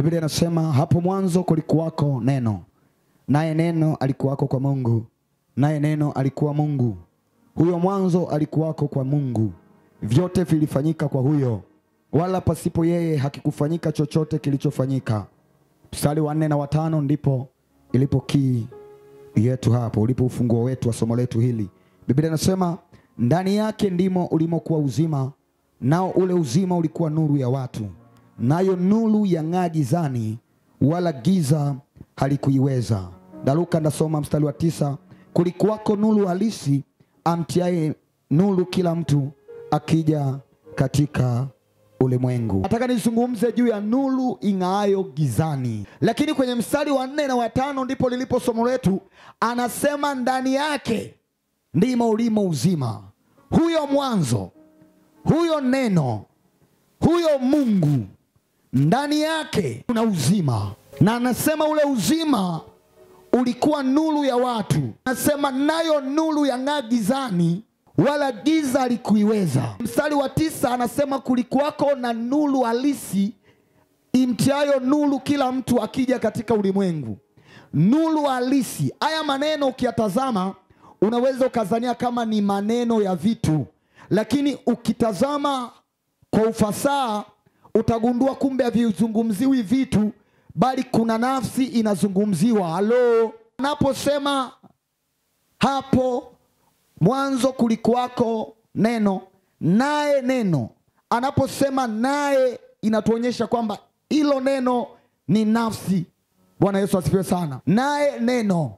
Biblia inasema hapo mwanzo kulikuwako neno, naye neno alikuwako kwa Mungu, naye neno alikuwa Mungu. Huyo mwanzo alikuwako kwa Mungu. Vyote vilifanyika kwa huyo, wala pasipo yeye hakikufanyika chochote kilichofanyika. Mstari wa 4 na wa 5 ndipo ilipo key yetu hapo, ulipo ufunguo wetu wa somo letu hili. Biblia inasema ndani yake ndimo ulimokuwa uzima, nao ule uzima ulikuwa nuru ya watu, nayo nuru yang'aa gizani, wala giza halikuiweza. Daluka ndasoma mstari wa 9, kulikuwako nuru halisi amtiaye nuru kila mtu akija katika ulimwengu. Nataka nizungumze juu ya nuru ing'aayo gizani. Lakini kwenye mstari wa 4 na wa 5 ndipo lilipo somo letu. Anasema ndani yake ndimo ulimo uzima. Huyo mwanzo, huyo neno, huyo Mungu, ndani yake kuna uzima. Na anasema ule uzima ulikuwa nuru ya watu. Anasema nayo nuru yang'aa gizani, wala giza halikuiweza. Mstari wa 9 anasema kulikuwako na nuru halisi imtiayo nuru kila mtu akija katika ulimwengu. Nuru halisi. Haya maneno ukiyatazama unaweza ukazania kama ni maneno ya vitu, lakini ukitazama kwa ufasaha utagundua kumbe havizungumziwi vitu, bali kuna nafsi inazungumziwa. Halo, anaposema hapo mwanzo kulikuwako neno, naye neno, anaposema naye inatuonyesha kwamba hilo neno ni nafsi. Bwana Yesu asifiwe sana. Naye neno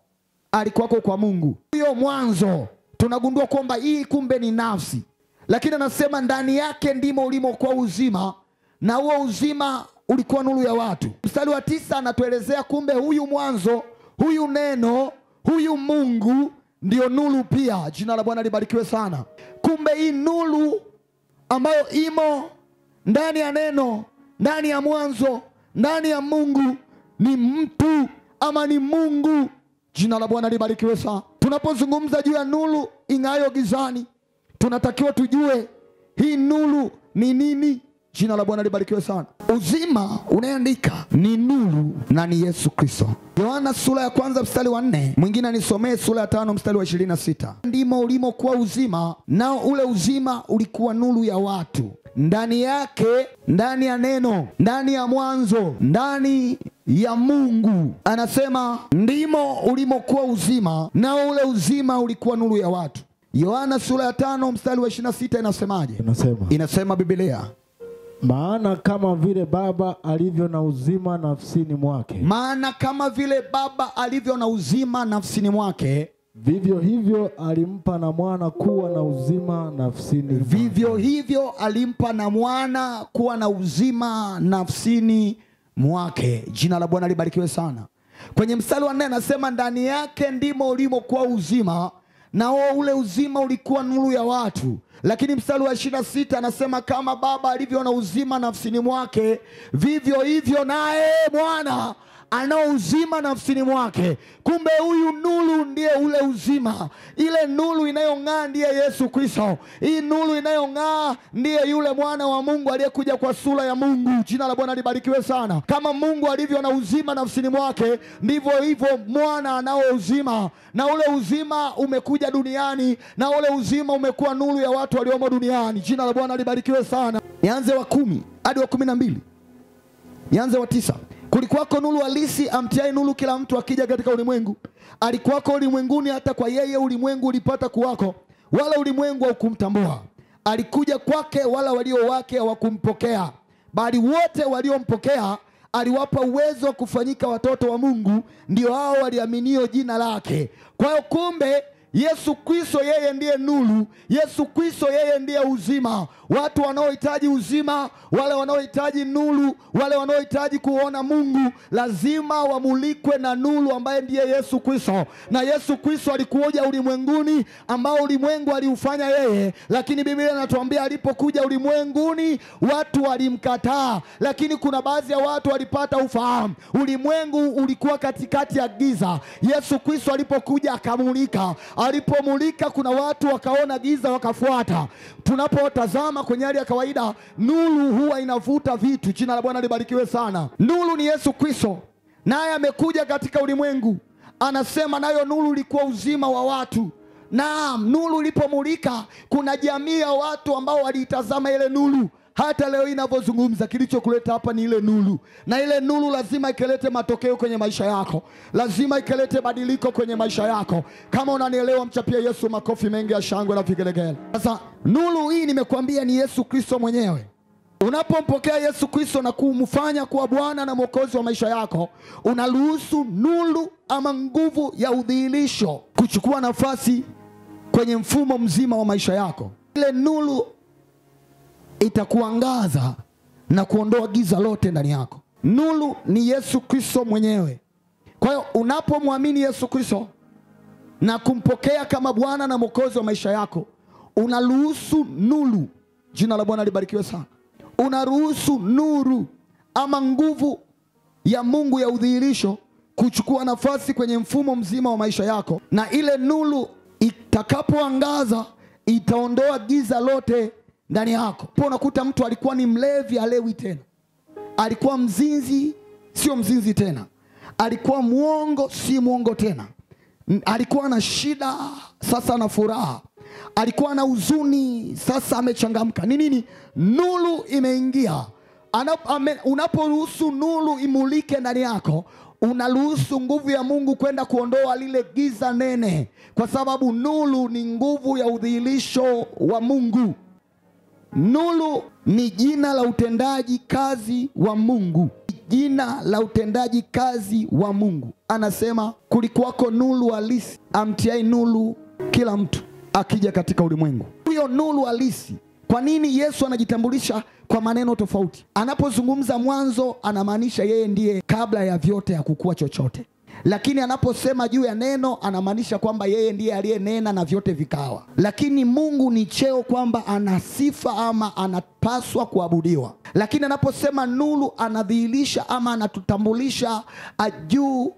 alikuwako kwa Mungu. Hiyo mwanzo tunagundua kwamba hii kumbe ni nafsi. Lakini anasema ndani yake ndimo ulimokuwa uzima, na huo uzima ulikuwa nuru ya watu. Mstari wa 9 anatuelezea kumbe huyu mwanzo, huyu neno, huyu Mungu ndio nuru pia. Jina la Bwana libarikiwe sana. Kumbe hii nuru ambayo imo ndani ya neno, ndani ya mwanzo, ndani ya Mungu ni mtu ama ni Mungu. Jina la Bwana libarikiwe sana. Tunapozungumza juu ya nuru ing'aayo gizani, tunatakiwa tujue hii nuru ni nini. Jina la Bwana libarikiwe sana. Uzima unaandika ni nuru na ni Yesu Kristo. Yohana sura ya 1 mstari wa 4, mwingine anisomee sura ya 5 mstari wa 26. Ndimo ulimokuwa uzima, nao ule uzima ulikuwa nuru ya watu. Ndani yake, ndani ya neno, ndani ya mwanzo, ndani ya Mungu, anasema ndimo ulimokuwa uzima, nao ule uzima ulikuwa nuru ya watu. Yohana sura ya 5 mstari wa 26 inasemaje? Inasema Biblia, maana kama vile Baba alivyo na uzima nafsini mwake. Maana kama vile Baba alivyo na uzima nafsini mwake, vivyo hivyo alimpa na mwana kuwa na uzima nafsini mwake. Vivyo hivyo alimpa na mwana kuwa na uzima nafsini mwake. Jina la Bwana libarikiwe sana. Kwenye mstari wa 4 anasema ndani yake ndimo ulimokuwa uzima, na ule uzima ulikuwa nuru ya watu. Lakini mstari wa 26 anasema kama Baba alivyo na uzima nafsini mwake, vivyo hivyo naye mwana ana uzima nafsini mwake. Kumbe huyu nuru ndiye ule uzima. Ile nuru inayong'aa ndiye Yesu Kristo. Hii nuru inayong'aa ndiye yule mwana wa Mungu aliyekuja kwa sura ya Mungu. Jina la Bwana libarikiwe sana. Kama Mungu alivyo na uzima nafsini mwake, ndivyo hivyo mwana anao uzima, na ule uzima umekuja duniani, na ule uzima umekuwa nuru ya watu waliomo duniani. Jina la Bwana libarikiwe sana. Nianze wa 10 hadi wa 12. Nianze wa 9. Kulikuwako nuru halisi amtiaye nuru kila mtu akija katika ulimwengu. Alikuwako ulimwenguni, hata kwa yeye ulimwengu ulipata kuwako, wala ulimwengu haukumtambua. Alikuja kwake, wala walio wake hawakumpokea, bali wote waliompokea aliwapa uwezo wa kufanyika watoto wa Mungu, ndio hao waliaminio jina lake. Kwa hiyo kumbe Yesu Kristo yeye ndiye nuru. Yesu Kristo yeye ndiye uzima. Watu wanaohitaji uzima, wale wanaohitaji nuru, wale wanaohitaji kuona Mungu, lazima wamulikwe na nuru ambaye ndiye Yesu Kristo. Na Yesu Kristo alikuja ulimwenguni ambao ulimwengu aliufanya yeye, lakini Biblia inatuambia alipokuja ulimwenguni watu walimkataa. Lakini kuna baadhi ya watu walipata ufahamu. Ulimwengu ulikuwa katikati ya giza. Yesu Kristo alipokuja akamulika. Alipomulika kuna watu wakaona giza wakafuata. Tunapotazama ukitazama kwenye hali ya kawaida, nuru huwa inavuta vitu. Jina la Bwana libarikiwe sana. Nuru ni Yesu Kristo, naye amekuja katika ulimwengu. Anasema nayo nuru ilikuwa uzima wa watu. Naam, nuru ilipomulika, kuna jamii ya watu ambao waliitazama ile nuru. Hata leo inavyozungumza, kilichokuleta hapa ni ile nuru, na ile nuru lazima ikelete matokeo kwenye maisha yako, lazima ikelete badiliko kwenye maisha yako. Kama unanielewa, mchapie Yesu makofi mengi ya shangwe na vigelegele. Sasa nuru hii nimekuambia ni Yesu Kristo mwenyewe. Unapompokea Yesu Kristo na kumfanya kuwa Bwana na Mwokozi wa maisha yako, unaruhusu nuru ama nguvu ya udhihirisho kuchukua nafasi kwenye mfumo mzima wa maisha yako. Ile nuru itakuangaza na kuondoa giza lote ndani yako. Nuru ni Yesu Kristo mwenyewe. Kwa hiyo unapomwamini Yesu Kristo na kumpokea kama Bwana na Mwokozi wa maisha yako, unaruhusu nuru, jina la Bwana libarikiwe sana, unaruhusu nuru ama nguvu ya Mungu ya udhihirisho kuchukua nafasi kwenye mfumo mzima wa maisha yako, na ile nuru itakapoangaza itaondoa giza lote ndani yako. Po unakuta mtu alikuwa ni mlevi, halewi tena. Alikuwa mzinzi, sio mzinzi tena. Alikuwa muongo, si muongo tena. Alikuwa na shida, sasa ana furaha. Alikuwa na huzuni, sasa amechangamka. Ni nini? Nuru imeingia. Unaporuhusu nuru imulike ndani yako, unaruhusu nguvu ya Mungu kwenda kuondoa lile giza nene, kwa sababu nuru ni nguvu ya udhihirisho wa Mungu. Nuru ni jina la utendaji kazi wa Mungu. Jina la utendaji kazi wa Mungu. Anasema kulikuwako nuru halisi, amtiai nuru kila mtu akija katika ulimwengu. Huyo nuru halisi. Kwa nini Yesu anajitambulisha kwa maneno tofauti? Anapozungumza mwanzo, anamaanisha yeye ndiye kabla ya vyote hakukuwa chochote. Lakini anaposema juu ya neno, anamaanisha kwamba yeye ndiye aliyenena na vyote vikawa. Lakini Mungu ni cheo, kwamba ana sifa ama anapaswa kuabudiwa. Lakini anaposema nuru, anadhihirisha ama anatutambulisha juu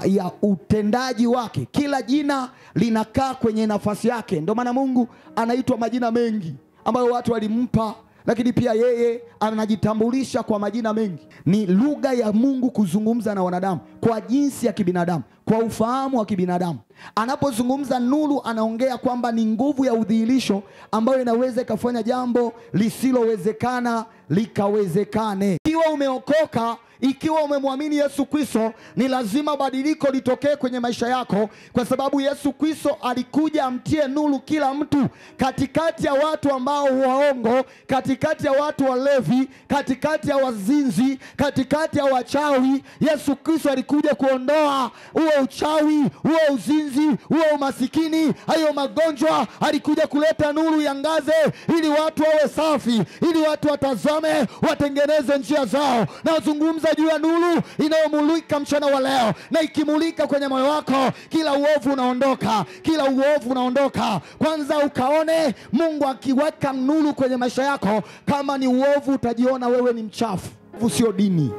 ya utendaji wake. Kila jina linakaa kwenye nafasi yake. Ndio maana Mungu anaitwa majina mengi ambayo watu walimpa, lakini pia yeye anajitambulisha kwa majina mengi. Ni lugha ya Mungu kuzungumza na wanadamu kwa jinsi ya kibinadamu, kwa ufahamu wa kibinadamu. Anapozungumza nuru, anaongea kwamba ni nguvu ya udhihirisho ambayo inaweza ikafanya jambo lisilowezekana likawezekane. Ikiwa umeokoka, ikiwa umemwamini Yesu Kristo, ni lazima badiliko litokee kwenye maisha yako, kwa sababu Yesu Kristo alikuja amtie nuru kila mtu, katikati ya watu ambao waongo, katikati ya watu walevi, katikati ya wazinzi, katikati ya wachawi. Yesu Kristo alikuja kuondoa huo uchawi, huo uzinzi, huo umasikini, hayo magonjwa. Alikuja kuleta nuru yangaze, ili watu wawe safi, ili watu watazame, watengeneze njia zao. Na uzungumza juu ya nuru inayomulika mchana wa leo, na ikimulika kwenye moyo wako, kila uovu unaondoka, kila uovu unaondoka. Kwanza ukaone Mungu akiweka nuru kwenye maisha yako. Kama ni uovu, utajiona wewe ni mchafu. Sio dini.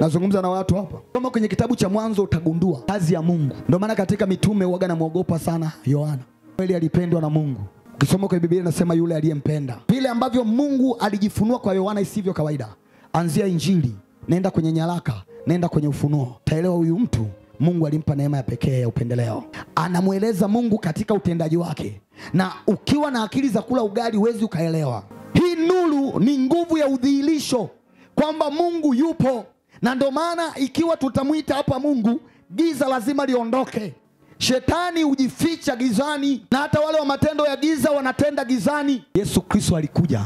Nazungumza na watu hapa. Kama kwenye kitabu cha Mwanzo utagundua kazi ya Mungu. Ndio maana katika mitume huaga namuogopa sana Yohana. Yeye alipendwa na Mungu. Ukisoma kwa Biblia inasema yule aliyempenda. Vile ambavyo Mungu alijifunua kwa Yohana isivyo kawaida. Anzia Injili, nenda kwenye nyaraka, nenda kwenye Ufunuo, taelewa huyu mtu Mungu alimpa neema ya pekee ya upendeleo. Anamueleza Mungu katika utendaji wake. Na ukiwa na akili za kula ugali huwezi ukaelewa. Hii nuru ni nguvu ya udhihirisho kwamba Mungu yupo. Na ndio maana ikiwa tutamuita hapa Mungu, giza lazima liondoke. Shetani hujificha gizani, na hata wale wa matendo ya giza wanatenda gizani. Yesu Kristo alikuja,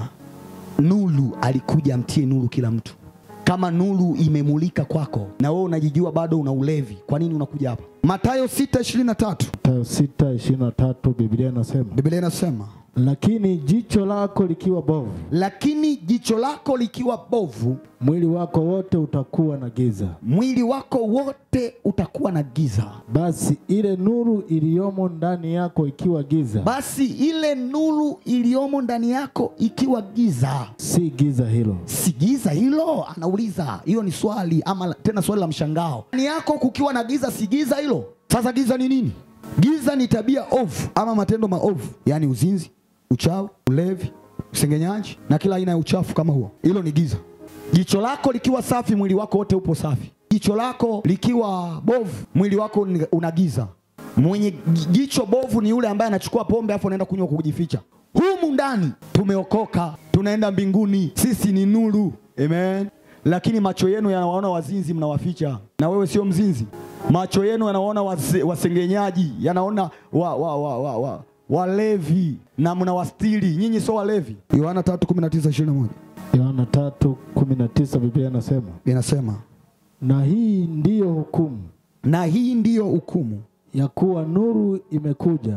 nuru alikuja amtie nuru kila mtu. Kama nuru imemulika kwako na wewe unajijua bado una ulevi, kwa nini unakuja hapa? Mathayo 6:23. Mathayo 6:23 Biblia inasema lakini jicho lako likiwa bovu, lakini jicho lako likiwa bovu, mwili wako wote utakuwa na giza. Mwili wako wote utakuwa na giza. Basi ile nuru iliyomo ndani yako ikiwa giza. Basi ile nuru iliyomo ndani yako ikiwa giza. Si giza hilo. Si giza hilo? Anauliza. Hiyo ni swali, ama tena swali la mshangao. Ndani yako kukiwa na giza, si giza hilo? Sasa giza ni nini? Giza ni tabia ovu ama matendo maovu. Yani uzinzi, uchawi, ulevi, usengenyaji na kila aina ya uchafu kama huo. Hilo ni giza. Jicho lako likiwa safi, mwili wako wote upo safi. Jicho lako likiwa bovu, mwili wako una giza. Mwenye jicho bovu ni yule ambaye anachukua pombe afu anaenda kunywa kujificha. Humu ndani tumeokoka, tunaenda mbinguni, sisi ni nuru. Amen. Lakini macho yenu yanawaona wazinzi, mnawaficha. Na wewe sio mzinzi. Macho yenu yanawaona wasengenyaji, yanaona walevi na mnawastiri. Nyinyi sio walevi. Yohana 3:19-21. Yohana 3:19 Biblia inasema, na hii ndiyo hukumu. Na hii ndiyo hukumu, ya kuwa nuru imekuja.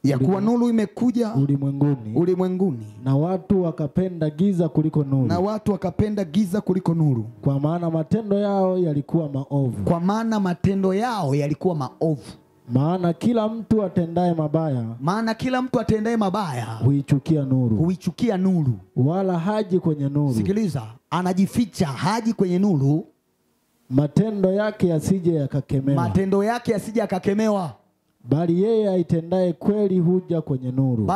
Ya kuwa nuru imekuja ulimwenguni. Na watu wakapenda giza kuliko nuru. Na watu wakapenda giza kuliko nuru. Kwa maana matendo yao yalikuwa maovu. Kwa maana matendo yao yalikuwa maovu. Maana kila mtu atendaye mabaya. Huichukia nuru. Wala haji kwenye nuru. Sikiliza, anajificha, haji kwenye nuru. Matendo yake yasije yakakemewa. Bali yeye aitendaye kweli huja kwenye nuru.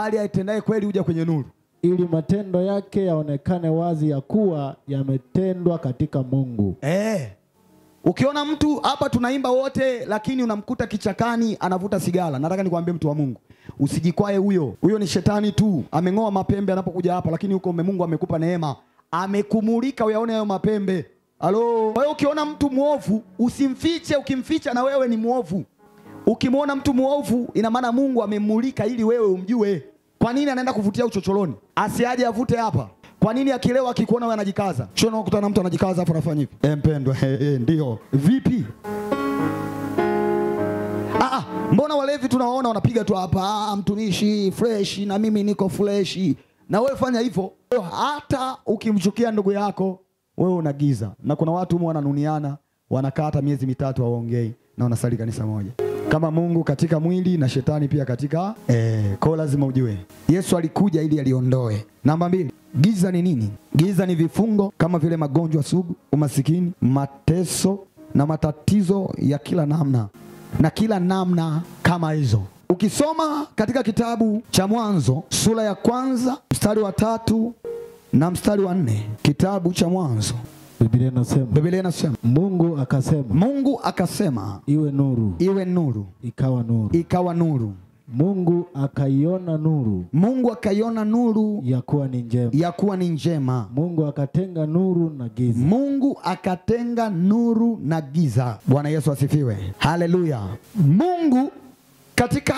Ili matendo yake yaonekane wazi ya kuwa yametendwa katika Mungu. Ukiona mtu hapa tunaimba wote, lakini unamkuta kichakani anavuta sigara, nataka nikwambie mtu wa Mungu, usijikwae huyo. Huyo ni shetani tu, ameng'oa mapembe anapokuja hapa, lakini huko Mungu amekupa neema, amekumulika uyaone hayo mapembe. Halo. Kwa hiyo ukiona mtu muovu usimfiche, ukimficha na wewe ni muovu. Ukimwona mtu muovu ina maana Mungu amemulika ili wewe umjue. Kwa nini anaenda kuvutia uchochoroni? Asiaje avute hapa. Kwa nini akilewa akikuona wewe anajikaza? Sio unakutana na mtu anajikaza afu anafanya hivi. Mpendwa, ndio. Vipi? Mbona walevi tunawaona wanapiga tu hapa, mtumishi fresh na mimi niko fresh. Na wewe fanya hivyo. Hata ukimchukia ndugu yako, wewe unagiza. Na kuna watu humo wananuniana, wanakaa hata miezi 3 hawaongei na wanasali kanisa moja. Kama Mungu katika mwili na shetani pia katika kwa lazima ujue. Yesu alikuja ili aliondoe. Namba 2, giza ni nini? Giza ni vifungo kama vile magonjwa sugu, umasikini, mateso na matatizo ya kila namna. Na kila namna kama hizo. Ukisoma katika kitabu cha Mwanzo sura ya 1 mstari wa 3 na mstari wa 4, kitabu cha Mwanzo, Biblia inasema Mungu akasema iwe nuru. Ikawa nuru. Mungu akaiona nuru ya kuwa ni njema. Mungu akatenga nuru na giza. Bwana Yesu asifiwe. Haleluya. Mungu katika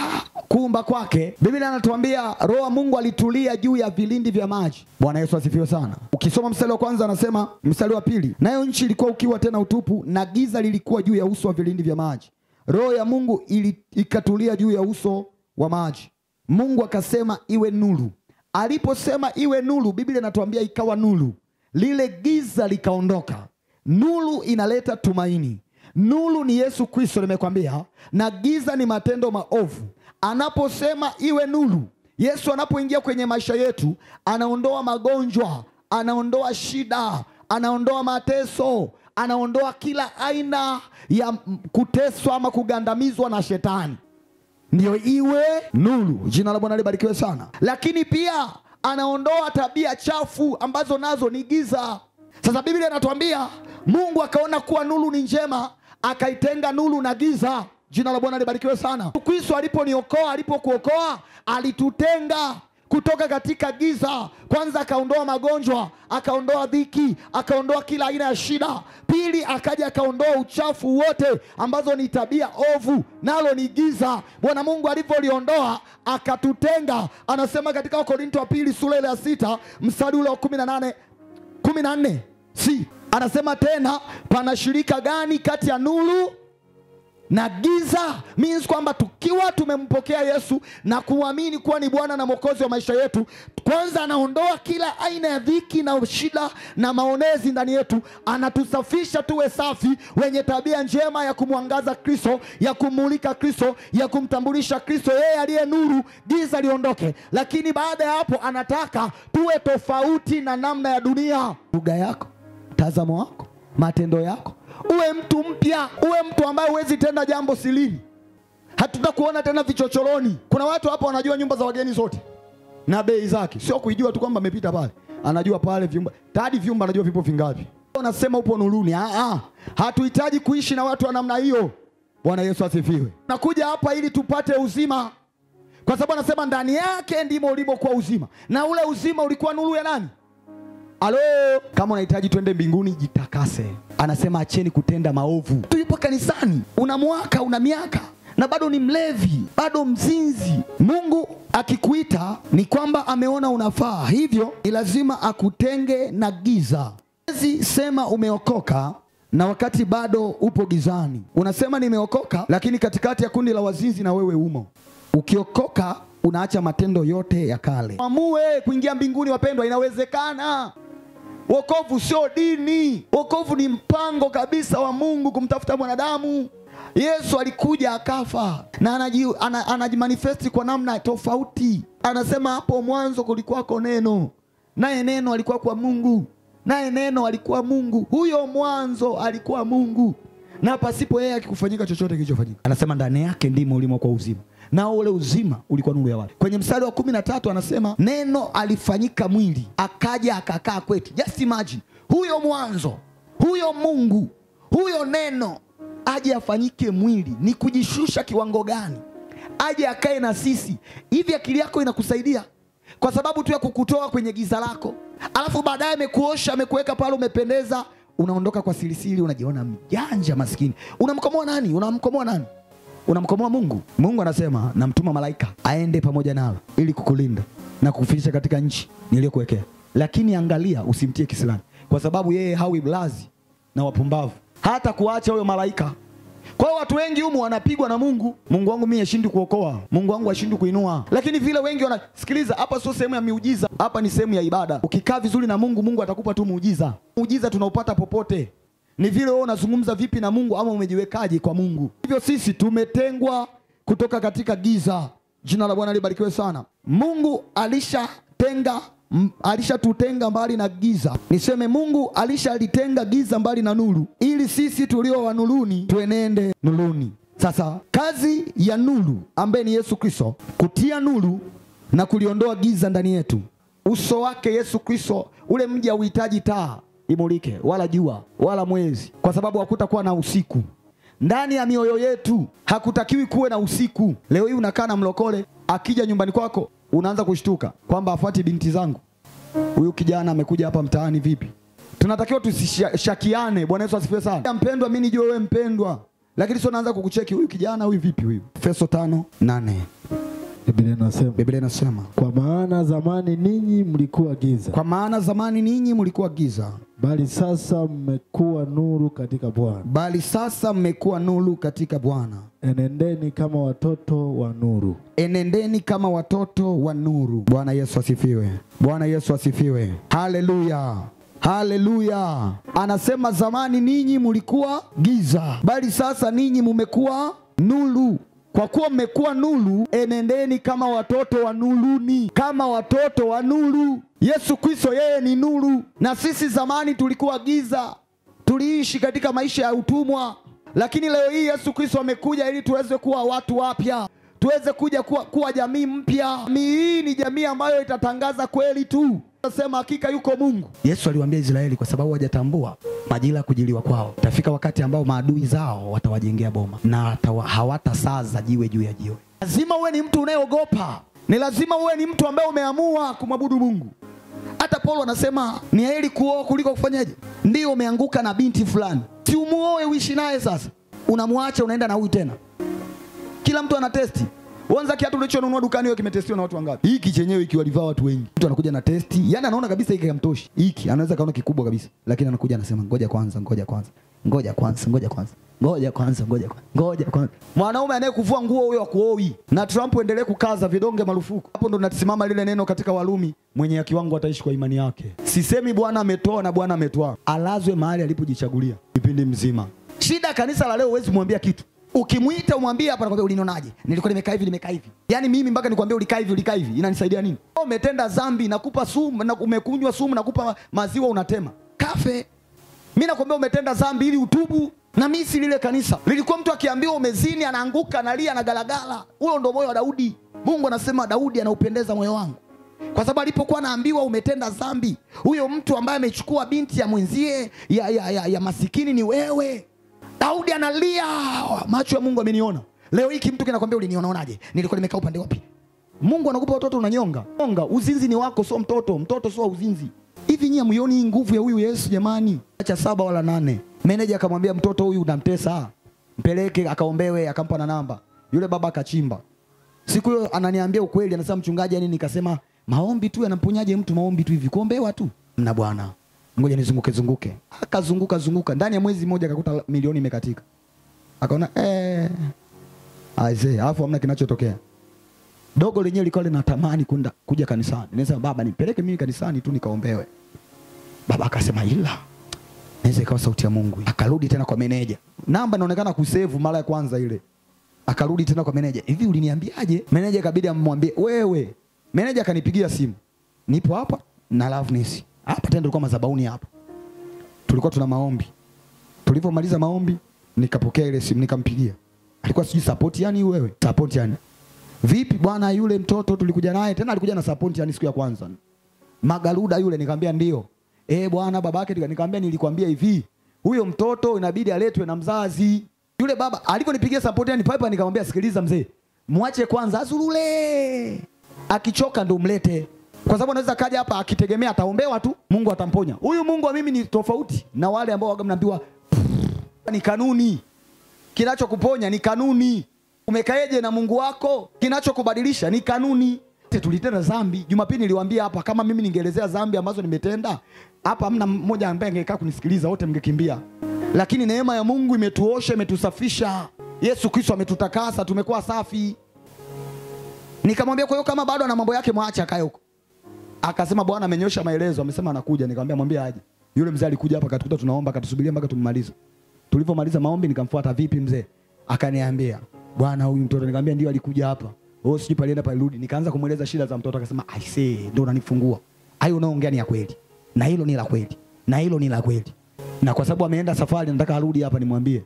kuumba kwake, Biblia inatuambia Roho wa Mungu alitulia juu ya vilindi vya maji. Bwana Yesu asifiwe sana. Ukisoma mstari wa 1 anasema, mstari wa 2, nayo nchi ilikuwa ukiwa tena utupu, na giza lilikuwa juu ya uso wa vilindi vya maji. Roho ya Mungu ikatulia juu ya uso wa maji. Mungu akasema iwe nuru. Aliposema iwe nuru, Biblia inatuambia ikawa nuru. Lile giza likaondoka. Nuru inaleta tumaini. Nuru ni Yesu Kristo, nimekwambia, na giza ni matendo maovu. Anaposema iwe nuru, Yesu anapoingia kwenye maisha yetu, anaondoa magonjwa, anaondoa shida, anaondoa mateso, anaondoa kila aina ya kuteswa ama kugandamizwa na shetani. Ndio iwe nuru. Jina la Bwana libarikiwe sana. Lakini pia anaondoa tabia chafu ambazo nazo ni giza. Sasa Biblia inatuambia Mungu akaona kuwa nuru ni njema, akaitenga nuru na giza. Jina la Bwana libarikiwe sana. Kristo alipokuokoa, alitutenga kutoka katika giza. Kwanza akaondoa magonjwa, akaondoa dhiki, akaondoa kila aina ya shida. Pili akaja akaondoa uchafu wote ambazo ni tabia ovu, nalo ni giza. Bwana Mungu alipoliondoa akatutenga. Anasema katika Wakorintho wa pili sura ile ya 6 mstari ule wa 14, anasema tena, pana shirika gani kati ya nuru na giza? Means kwamba tukiwa tumempokea Yesu na kuamini kuwa ni Bwana na Mwokozi wa maisha yetu, kwanza anaondoa kila aina ya dhiki na shida na maonezi ndani yetu. Anatusafisha tuwe safi, wenye tabia njema ya kumwangaza Kristo, ya kumulika Kristo, ya kumtambulisha Kristo yeye aliye nuru, giza liondoke. Lakini baada ya hapo anataka tuwe tofauti na namna ya dunia. Lugha yako, tazamo wako, matendo yako, uwe mtu mpya, uwe mtu ambaye huwezi tenda jambo silini. Hatutakuona tena vichochoroni. Kuna watu hapa wanajua nyumba za wageni zote. na bei zake. Sio kuijua tu kwamba amepita pale. Anajua pale vyumba. Hadi vyumba anajua vipo vingapi. Unasema upo nuruni. Hatuhitaji kuishi na watu wa namna hiyo. Bwana Yesu asifiwe. Nakuja hapa ili tupate uzima. Kwa sababu anasema ndani yake ndimo ulimokuwa uzima. Na ule uzima ulikuwa nuru ya nani? Alo, kama unahitaji twende mbinguni, jitakase. Anasema acheni kutenda maovu. Tu yupo kanisani, una mwaka, una miaka, na bado ni mlevi, bado mzinzi. Mungu akikuita ni kwamba ameona unafaa. Hivyo ni lazima akutenge na giza. Huwezi sema umeokoka na wakati bado upo gizani. Unasema nimeokoka, lakini katikati ya kundi la wazinzi na wewe umo. Ukiokoka unaacha matendo yote ya kale. Amue kuingia mbinguni wapendwa, inawezekana. Wokovu sio dini. Wokovu ni mpango kabisa wa Mungu kumtafuta mwanadamu. Yesu alikuja akafa na anajimanifesti kwa namna tofauti. Anasema hapo mwanzo kulikuwako neno, naye neno alikuwa kwa Mungu, naye neno alikuwa Mungu. Huyo mwanzo alikuwa Mungu, na pasipo yeye akikufanyika chochote kilichofanyika. Anasema ndani yake ndimo ulimokuwa uzima, na ule uzima ulikuwa nuru ya watu. Kwenye mstari wa 13 anasema neno alifanyika mwili akaja akakaa kwetu. Just imagine, huyo mwanzo, huyo Mungu, huyo neno aje afanyike mwili. Ni kujishusha kiwango gani? Aje akae na sisi. Hivi akili yako inakusaidia? Kwa sababu tu ya kukutoa kwenye giza lako, alafu baadaye amekuosha, amekuweka pale, umependeza, unaondoka kwa silisili, unajiona mjanja maskini. Unamkomoa nani? Unamkomoa nani? Unamkomoa Mungu. Mungu anasema namtuma malaika aende pamoja nawe ili kukulinda na kukufikisha katika nchi niliyokuwekea. Lakini angalia usimtie kisilani, kwa sababu yeye hawi blazi na wapumbavu hata kuacha huyo malaika. Kwa hiyo watu wengi humu wanapigwa na Mungu. Mungu wangu mimi hashindi kuokoa, Mungu wangu hashindi kuinua. Lakini vile wengi wanasikiliza, hapa sio sehemu ya miujiza, hapa ni sehemu ya ibada. Ukikaa vizuri na Mungu, Mungu atakupa tu muujiza. Muujiza tunaupata popote. Ni vile wewe unazungumza vipi na Mungu ama umejiwekaje kwa Mungu. Hivyo sisi tumetengwa kutoka katika giza. Jina la Bwana libarikiwe sana. Mungu alishatutenga mbali na giza. Niseme Mungu alishalitenga giza mbali na nuru, ili sisi tulio wa nuruni tuenende nuruni. Sasa kazi ya nuru ambaye ni Yesu Kristo, kutia nuru na kuliondoa giza ndani yetu. Uso wake Yesu Kristo, ule mji hauhitaji taa imulike, wala jua, wala mwezi, kwa sababu hakutakuwa na usiku. Ndani ya mioyo yetu hakutakiwi kuwe na usiku. Leo hii unakaa na mlokole, akija nyumbani kwako unaanza kushtuka kwamba afuati binti zangu. Huyu kijana amekuja hapa mtaani vipi? Tunatakiwa tusishakiane. Bwana Yesu asifiwe sana. Mpendwa, mimi nijue wewe mpendwa, lakini sio naanza kukucheki huyu kijana huyu vipi huyu. Efeso 5:8. Biblia inasema kwa maana zamani ninyi mlikuwa giza. Kwa maana zamani ninyi mlikuwa giza, bali sasa mmekuwa nuru katika Bwana. Bali sasa mmekuwa nuru katika Bwana. Enendeni kama watoto wa nuru. Enendeni kama watoto wa nuru. Bwana Yesu asifiwe. Bwana Yesu asifiwe. Haleluya. Haleluya. Anasema zamani ninyi mlikuwa giza, bali sasa ninyi mmekuwa nuru. Kwa kuwa mmekuwa nuru, enendeni kama watoto wa nuruni. Kama watoto wa nuru. Yesu Kristo yeye ni nuru. Na sisi zamani tulikuwa giza, tuliishi katika maisha ya utumwa. Lakini leo hii Yesu Kristo amekuja ili tuweze kuwa watu wapya, tuweze kuja kuwa jamii mpya. Jamii hii ni jamii ambayo itatangaza kweli tu. Nasema hakika yuko Mungu. Yesu aliwaambia Israeli kwa sababu hawajatambua majira ya kujiliwa kwao. Itafika wakati ambao maadui zao watawajengea boma na hawatasaza jiwe juu ya jiwe. Lazima uwe ni mtu unayeogopa. Ni lazima uwe ni mtu ambaye umeamua kumwabudu Mungu. Hata Paulo anasema ni heri kuoa kuliko kufanyaje? Ndio umeanguka na binti fulani, si umuoe uishi naye. Sasa unamwacha unaenda na huyu tena. Kila mtu ana testi. Wanza kiatu ulichonunua dukani wewe kimetestiwa na watu wangapi? Hiki chenyewe ikiwalivaa watu wengi. Mtu anakuja na testi, yani anaona kabisa hiki hamtoshi. Hiki anaweza kaona kikubwa kabisa, lakini anakuja anasema ngoja kwanza. Mwanaume anayekuvua nguo huyo akuoi. Na Trump endelee kukaza vidonge marufuku. Hapo ndo nasimama lile neno katika Warumi, mwenye haki wangu ataishi kwa imani yake. Sisemi Bwana ametoa na Bwana ametoa. Alazwe mahali alipojichagulia kipindi mzima. Shida kanisa la leo huwezi kumwambia kitu. Ukimuita umwambie hapa, anakuambia ulinionaje? Nilikuwa nimekaa hivi. Yaani mimi mpaka nikwambie ulikaa hivi. Inanisaidia nini? Umetenda dhambi, nakupa sumu, na umekunywa sumu, nakupa maziwa unatema. Kafe. Mimi nakwambia umetenda dhambi ili utubu. Na mimi si lile kanisa. Lilikuwa mtu akiambiwa umezini anaanguka analia na galagala. Huyo ndo moyo wa Daudi. Mungu anasema Daudi anaupendeza moyo wangu. Kwa sababu alipokuwa anaambiwa umetenda dhambi, huyo mtu ambaye amechukua binti ya mwenzie ya masikini ni wewe. Daudi analia, macho ya Mungu ameniona. Leo hiki mtu kinakwambia ulinionaje? Nilikuwa nimekaa upande wapi? Mungu anakupa watoto unanyonga. Uzinzi ni wako, sio mtoto. Mtoto sio uzinzi. Hivi nyie muioni nguvu ya huyu Yesu jamani? Acha 7 wala 8. Meneja akamwambia mtoto huyu unamtesa, mpeleke akaombewe, akampa na namba. Yule baba akachimba. Siku hiyo ananiambia ukweli, anasema mchungaji, yani nikasema maombi tu yanamponyaje mtu? Maombi tu hivi, kuombewa tu na bwana, ngoja nizunguke. Akazunguka ndani ya mwezi mmoja akakuta milioni imekatika. Akaona aisee, alafu hamna kinachotokea. Dogo lenyewe liko linatamani kuja kanisani. Ninasema baba, nipeleke mimi kanisani tu nikaombewe. Baba akasema ila naweza ikawa sauti ya Mungu. Akarudi tena kwa meneja. Namba inaonekana kusave mara ya kwanza ile. Akarudi tena kwa meneja. Hivi uliniambiaje? Meneja ikabidi amwambie wewe. Meneja akanipigia simu. Nipo hapa na Loveness. Hapa tena tulikuwa madhabahuni hapa. Tulikuwa tuna maombi. Tulipomaliza maombi nikapokea ile simu nikampigia. Alikuwa sijui support yani wewe. Support yani. Vipi bwana, yule mtoto tulikuja naye tena alikuja na support yani siku ya kwanza. Magaruda yule, nikamwambia ndio. Bwana babake, nikamwambia nilikwambia hivi, huyo mtoto inabidi aletwe na mzazi. Yule baba aliponipigia support yani pipe, nikamwambia sikiliza mzee, muache kwanza azurule. Akichoka ndo mlete. Kwa sababu anaweza kaja hapa akitegemea ataombewa tu, Mungu atamponya. Huyu Mungu wa mimi ni tofauti na wale ambao waga mnaambiwa ni kanuni. Kinachokuponya ni kanuni. Umekaeje na Mungu wako? Kinachokubadilisha ni kanuni. Tulitenda dhambi. Jumapili niliwaambia hapa, kama mimi ningeelezea dhambi ambazo nimetenda, hapa hamna mmoja ambaye angekaa kunisikiliza, wote mngekimbia. Lakini neema ya Mungu imetuosha, imetusafisha. Yesu Kristo ametutakasa, tumekuwa safi. Nikamwambia kwa hiyo kama bado ana mambo yake mwache akae huko. Akasema Bwana amenyosha maelezo, amesema anakuja. Nikamwambia mwambie aje. Yule mzee alikuja hapa akatukuta tunaomba, akatusubiria mpaka tumalize. Tulipomaliza maombi nikamfuata, vipi mzee? Akaniambia bwana huyu mtoto. Nikamwambia ndio alikuja hapa. Sijui palienda palirudi. Nikaanza kumueleza shida za mtoto, akasema I say ndio unanifungua. Hayo unaongea ni ya kweli. Na hilo ni la kweli. Na hilo ni la kweli. Na kwa sababu ameenda safari nataka arudi hapa nimwambie,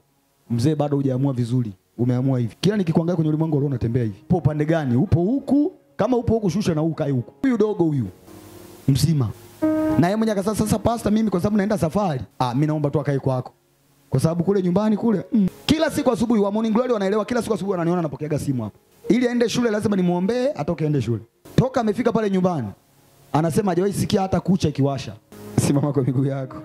mzee bado hujaamua vizuri. Umeamua hivi. Kila nikikuangalia kwenye ulimwengu leo unatembea hivi. Upo upande gani? Upo huku? Kama upo huku shusha na huku kae huku. Huyu dogo huyu mzima. Na yeye mwenyewe akasema sasa pastor, mimi kwa sababu naenda safari, mimi naomba tu akae kwako. Kwa sababu kule nyumbani kule kila siku asubuhi wa Morning Glory wanaelewa, kila siku asubuhi wananiona napokeaga simu hapa. Ili aende shule lazima nimuombee atoke aende shule. Toka amefika pale nyumbani anasema hajawahi sikia hata kucha ikiwasha. Simama kwa miguu yako.